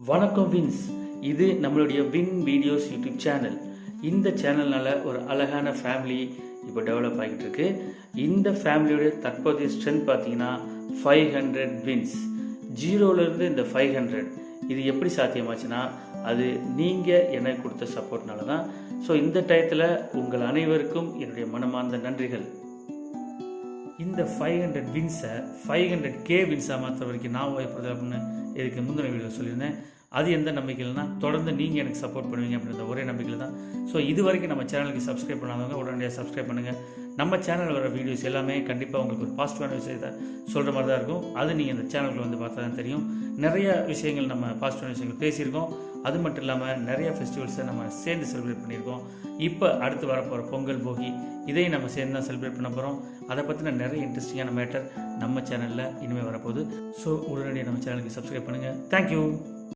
வணக்கம் வின்ஸ். இது நம்மளுடைய வின் வீடியோஸ் யூடியூப் சேனல். இந்த சேனல்னால ஒரு அழகான ஃபேமிலி இப்போ டெவலப் ஆகிட்டு இருக்கு. இந்த ஃபேமிலியோட தற்போதைய ஸ்ட்ரென்த் பார்த்தீங்கன்னா 500 வின்ஸ். ஜீரோலேருந்து இந்த 500 இது எப்படி சாத்தியமாச்சுன்னா அது நீங்கள் எனக்கு கொடுத்த சப்போர்ட்னால தான். ஸோ இந்த டயத்தில் உங்கள் அனைவருக்கும் என்னுடைய மனமார்ந்த நன்றிகள். இந்த 500 வின்ஸை 500K வின்ஸாக மாற்ற வரைக்கும் நான் வாய்ப்புறது அப்படின்னு இதுக்கு முந்தின வீடியோ சொல்லியிருந்தேன். அது எந்த நம்பிக்கையில்னா தொடர்ந்து நீங்கள் எனக்கு சப்போர்ட் பண்ணுவீங்க அப்படின்ற ஒரே நம்பிக்கையில் தான். ஸோ இது வரைக்கும் நம்ம சேனலுக்கு சப்ஸ்கிரைப் பண்ணாதவங்க உடனடியாக சப்ஸ்கிரைப் பண்ணுங்கள். நம்ம சேனலில் வர வீடியோஸ் எல்லாமே கண்டிப்பாக உங்களுக்கு ஒரு பாசிட்டிவான விஷயத்தை சொல்கிற மாதிரி தான் இருக்கும். அது நீங்கள் இந்த சேனலுக்குள்ள வந்து பார்த்தா தான் தெரியும். நிறைய விஷயங்கள் நம்ம பாசிட்டிவான விஷயங்கள் பேசியிருக்கோம். அது மட்டும் இல்லாமல் நிறைய ஃபெஸ்டிவல்ஸை நம்ம சேர்ந்து செலிப்ரேட் பண்ணியிருக்கோம். இப்போ அடுத்து வரப்போகிற பொங்கல், போகி இதையும் நம்ம சேர்ந்து தான் செலிப்ரேட் பண்ண போகிறோம். அதை பற்றின நிறைய இன்ட்ரெஸ்டிங்கான மேட்டர் நம்ம சேனலில் இனிமேல் வரப்போகுது. ஸோ உடனடியாக நம்ம சேனலுக்கு சப்ஸ்கிரைப் பண்ணுங்கள். தேங்க்யூ.